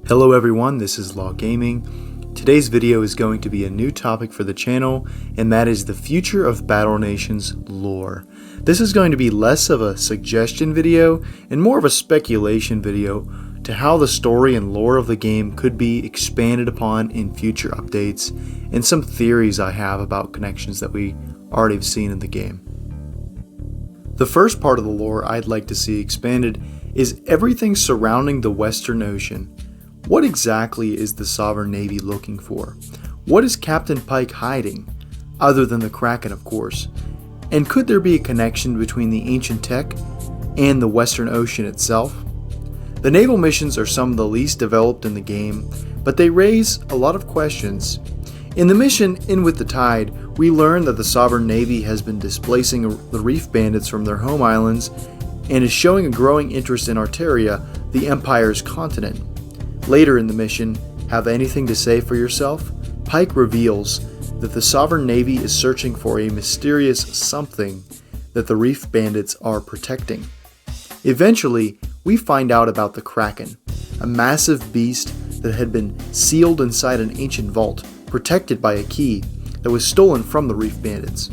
Hello everyone, this is L.A.W Gaming. Today's video is going to be a new topic for the channel, and that is the future of Battle Nations lore. This is going to be less of a suggestion video and more of a speculation video to how the story and lore of the game could be expanded upon in future updates, and some theories I have about connections that we already have seen in the game. The first part of the lore I'd like to see expanded is everything surrounding the Western Ocean. What exactly is the Sovereign Navy looking for? What is Captain Pike hiding? Other than the Kraken, of course. And could there be a connection between the ancient tech and the Western Ocean itself? The naval missions are some of the least developed in the game, but they raise a lot of questions. In the mission In With the Tide, we learn that the Sovereign Navy has been displacing the reef bandits from their home islands and is showing a growing interest in Arteria, the Empire's continent. Later in the mission, Have Anything to Say for Yourself? Pike reveals that the Sovereign Navy is searching for a mysterious something that the reef bandits are protecting. Eventually, we find out about the Kraken, a massive beast that had been sealed inside an ancient vault, protected by a key that was stolen from the reef bandits.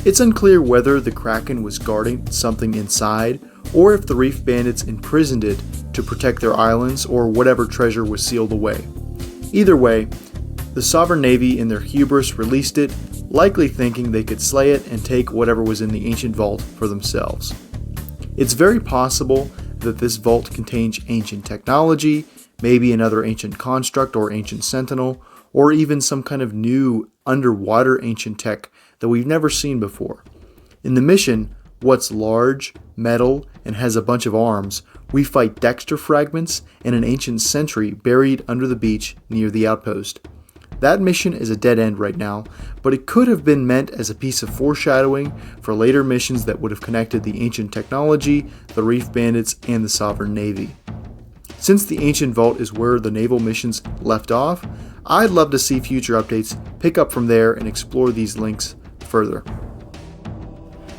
It's unclear whether the Kraken was guarding something inside, or if the reef bandits imprisoned it to protect their islands or whatever treasure was sealed away. Either way, the Sovereign Navy in their hubris released it, likely thinking they could slay it and take whatever was in the ancient vault for themselves. It's very possible that this vault contains ancient technology, maybe another ancient construct or ancient sentinel, or even some kind of new underwater ancient tech that we've never seen before. In the mission, What's Large, Metal, and Has a Bunch of Arms, we fight Dexter fragments and an ancient sentry buried under the beach near the outpost. That mission is a dead end right now, but it could have been meant as a piece of foreshadowing for later missions that would have connected the ancient technology, the reef bandits, and the Sovereign Navy. Since the ancient vault is where the naval missions left off, I'd love to see future updates pick up from there and explore these links further.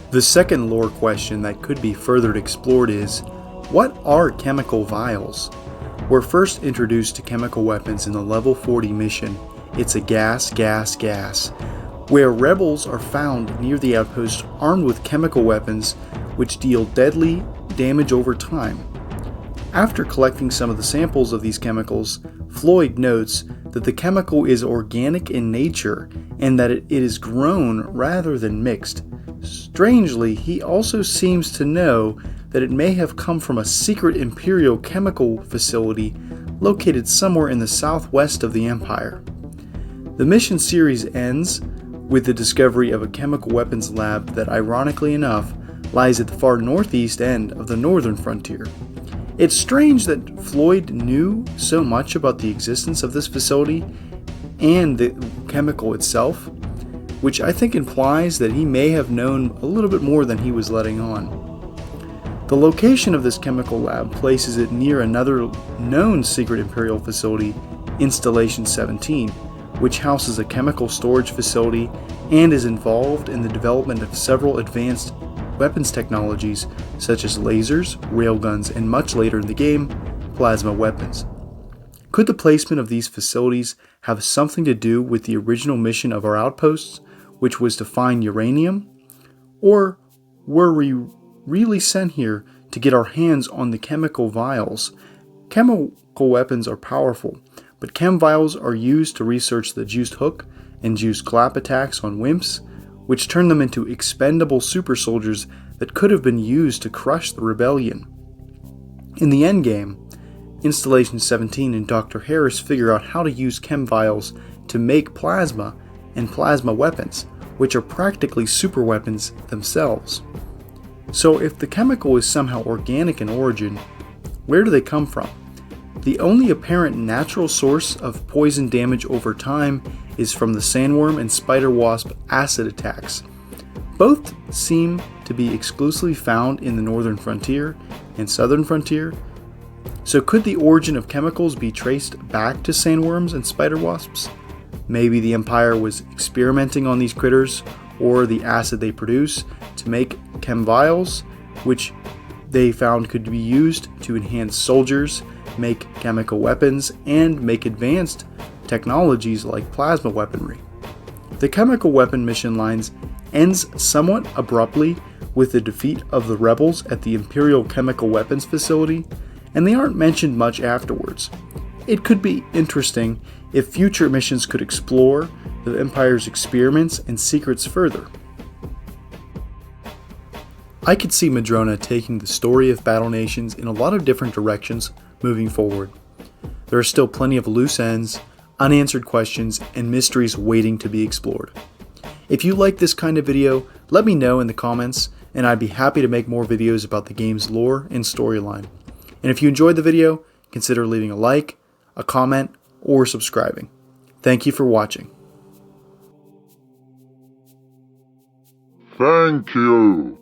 The second lore question that could be further explored is, what are chemical vials? We're first introduced to chemical weapons in the level 40 mission, It's a Gas, where rebels are found near the outpost armed with chemical weapons which deal deadly damage over time. After collecting some of the samples of these chemicals, Floyd notes that the chemical is organic in nature and that it is grown rather than mixed. Strangely, he also seems to know that it may have come from a secret Imperial chemical facility located somewhere in the southwest of the Empire. The mission series ends with the discovery of a chemical weapons lab that, ironically enough, lies at the far northeast end of the northern frontier. It's strange that Floyd knew so much about the existence of this facility and the chemical itself, which I think implies that he may have known a little bit more than he was letting on. The location of this chemical lab places it near another known secret Imperial facility, Installation 17, which houses a chemical storage facility and is involved in the development of several advanced weapons technologies such as lasers, railguns, and much later in the game, plasma weapons. Could the placement of these facilities have something to do with the original mission of our outposts, which was to find uranium? Or were we really sent here to get our hands on the chemical vials? Chemical weapons are powerful, but chem vials are used to research the juiced hook and juiced clap attacks on Wimps, which turn them into expendable supersoldiers that could have been used to crush the rebellion. In the endgame, Installation 17 and Dr. Harris figure out how to use chem vials to make plasma and plasma weapons, which are practically super weapons themselves. So if the chemical is somehow organic in origin, where do they come from? The only apparent natural source of poison damage over time is from the sandworm and spider wasp acid attacks. Both seem to be exclusively found in the northern frontier and southern frontier. So could the origin of chemicals be traced back to sandworms and spider wasps? Maybe the Empire was experimenting on these critters or the acid they produce to make chem vials, which they found could be used to enhance soldiers make chemical weapons and make advanced technologies like plasma weaponry. The chemical weapon mission lines ends somewhat abruptly with the defeat of the rebels at the Imperial Chemical Weapons Facility, and they aren't mentioned much afterwards. It could be interesting if future missions could explore the Empire's experiments and secrets further. I could see Madrona taking the story of Battle Nations in a lot of different directions moving forward. There are still plenty of loose ends, unanswered questions, and mysteries waiting to be explored. If you like this kind of video, let me know in the comments, and I'd be happy to make more videos about the game's lore and storyline. And if you enjoyed the video, consider leaving a like, a comment, or subscribing. Thank you for watching. Thank you.